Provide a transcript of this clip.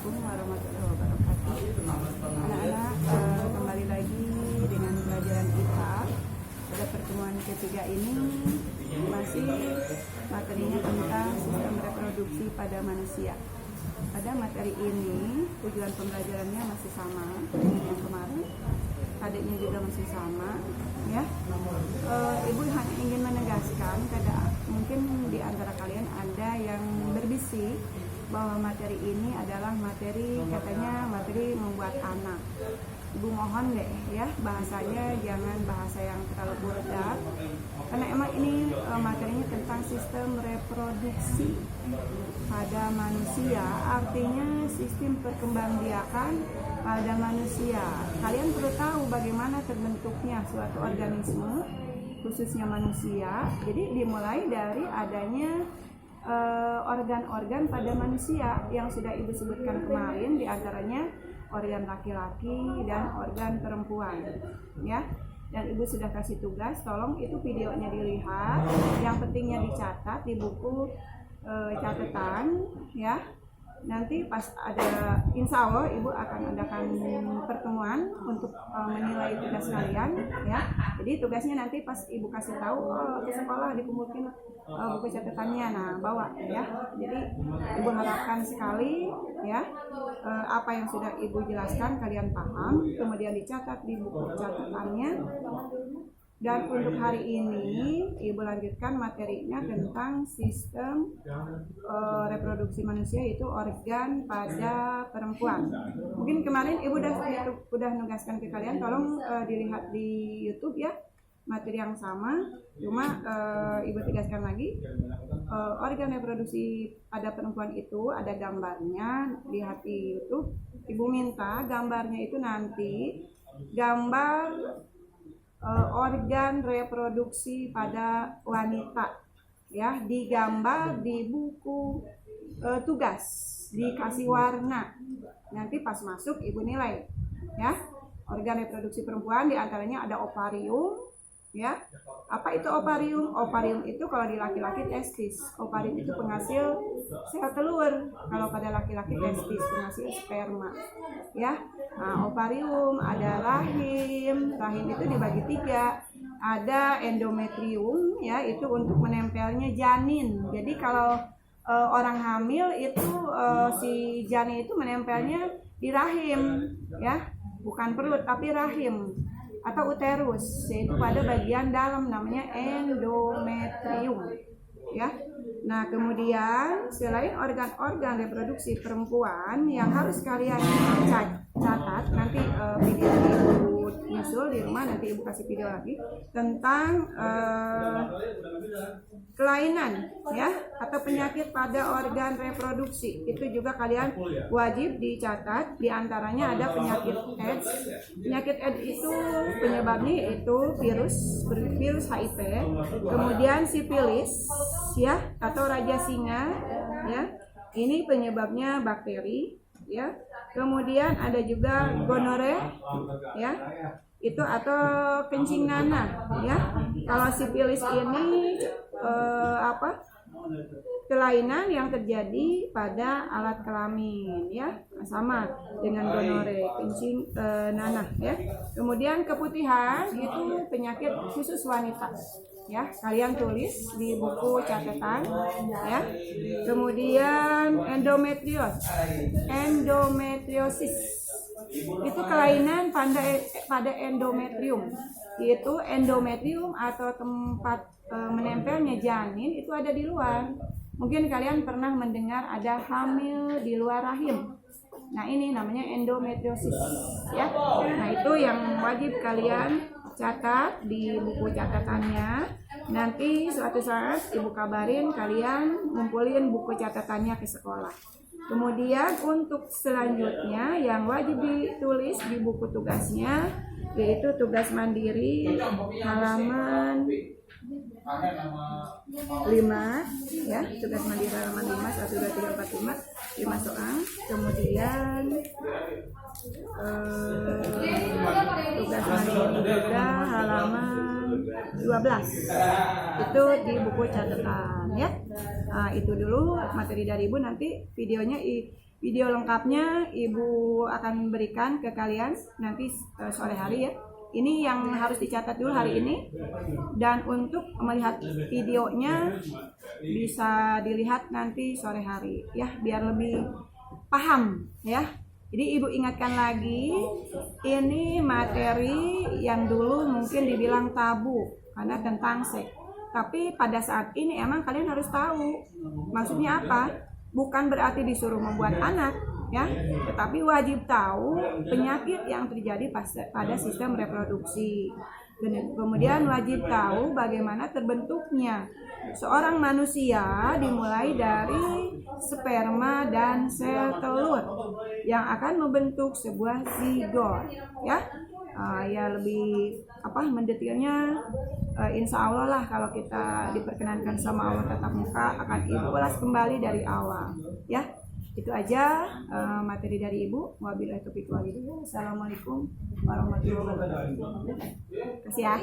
Assalamualaikum warahmatullahi wabarakatuh. Anak-anak, kembali lagi dengan pelajaran IPA. Pada pertemuan ketiga ini masih materinya tentang sistem reproduksi pada manusia. Pada materi ini tujuan pembelajarannya masih sama dengan yang kemarin. Adiknya juga masih sama, ya. Ibu hanya ingin menegaskan pada mungkin di antara kalian ada yang berbisik bahwa materi ini adalah materi, katanya materi membuat anak. Ibu mohon deh ya, bahasanya jangan bahasa yang terlalu bulat, karena emang ini materinya tentang sistem reproduksi pada manusia, artinya sistem perkembangbiakan pada manusia. Kalian perlu tahu bagaimana terbentuknya suatu organisme, khususnya manusia. Jadi dimulai dari adanya organ-organ pada manusia yang sudah ibu sebutkan kemarin, diantaranya organ laki-laki dan organ perempuan, ya. Dan ibu sudah kasih tugas, tolong itu videonya dilihat, yang pentingnya dicatat di buku catatan, ya. Nanti pas ada, insya Allah ibu akan adakan pertemuan untuk menilai tugas kalian, ya. Jadi tugasnya nanti pas ibu kasih tahu ke sekolah dikumpulkan buku catatannya, nah bawa ya. Jadi ibu harapkan sekali ya apa yang sudah ibu jelaskan kalian paham, kemudian dicatat di buku catatannya. Dan untuk hari ini ibu lanjutkan materinya tentang sistem reproduksi manusia, itu organ pada perempuan. Mungkin kemarin ibu udah nugaskan ke kalian, tolong dilihat di YouTube ya, materi yang sama, cuma ibu tegaskan lagi, organ reproduksi pada perempuan itu ada gambarnya, lihat di YouTube. Ibu minta gambarnya itu nanti gambar organ reproduksi pada wanita, ya, digambar di buku tugas, dikasih warna. Nanti pas masuk ibu nilai, ya. Organ reproduksi perempuan diantaranya ada ovarium, ya. Apa itu ovarium? Ovarium itu kalau di laki-laki testis, ovarium itu penghasil sel telur, kalau pada laki-laki testis penghasil sperma, ya. Nah, ovarium, ada rahim itu dibagi 3, ada endometrium, ya, itu untuk menempelnya janin. Jadi kalau orang hamil itu si janin itu menempelnya di rahim, ya, bukan perut tapi rahim atau uterus, yaitu pada bagian dalam, namanya endometrium, ya. Nah, kemudian selain organ-organ reproduksi perempuan yang harus kalian catat, nanti video ibu nyusul di rumah, nanti ibu kasih video lagi tentang kelainan, ya, atau penyakit pada organ reproduksi. Itu juga kalian wajib dicatat. Di antaranya ada penyakit AIDS. Penyakit AIDS itu penyebabnya itu virus HIV, kemudian sifilis, ya, atau raja singa, ya. Ini penyebabnya bakteri, ya. Kemudian ada juga gonore, ya, itu atau kencing nanah, ya. Kalau sifilis ini kelainan yang terjadi pada alat kelamin, ya, sama dengan gonore, kencing nanah, ya. Kemudian keputihan itu penyakit khusus wanita, ya, kalian tulis di buku catatan, ya. Kemudian endometriosis itu kelainan pada endometrium. Itu endometrium atau tempat menempelnya janin itu ada di luar. Mungkin kalian pernah mendengar ada hamil di luar rahim. Nah, ini namanya endometriosis, ya. Nah, itu yang wajib kalian catat di buku catatannya. Nanti suatu saat ibu kabarin kalian ngumpulin buku catatannya ke sekolah. Kemudian untuk selanjutnya yang wajib ditulis di buku tugasnya, yaitu tugas mandiri halaman 5, ya, tugas mandiri halaman 5, 1, 2, 3, 4, 5 soal. Kemudian tugas mandiri juga halaman 12, itu di buku catatan, ya. Nah, itu dulu materi dari Ibu. Nanti video lengkapnya Ibu akan berikan ke kalian nanti sore hari ya. Ini yang harus dicatat dulu hari ini, dan untuk melihat videonya bisa dilihat nanti sore hari ya, biar lebih paham ya. Jadi Ibu ingatkan lagi, ini materi yang dulu mungkin dibilang tabu karena tentang seks. Tapi pada saat ini emang kalian harus tahu. Maksudnya apa? Bukan berarti disuruh membuat anak ya, tetapi wajib tahu penyakit yang terjadi pada sistem reproduksi. Kemudian wajib tahu bagaimana terbentuknya seorang manusia, dimulai dari sperma dan sel telur yang akan membentuk sebuah zigot ya. Ya lebih mendetailnya insya Allah lah, kalau kita diperkenankan sama Allah tatap muka akan Ibu ulas kembali dari awal ya. Itu aja materi dari Ibu. Wabillahi taufiq wal hidayah. Assalamualaikum warahmatullahi wabarakatuh. Terima kasih ya.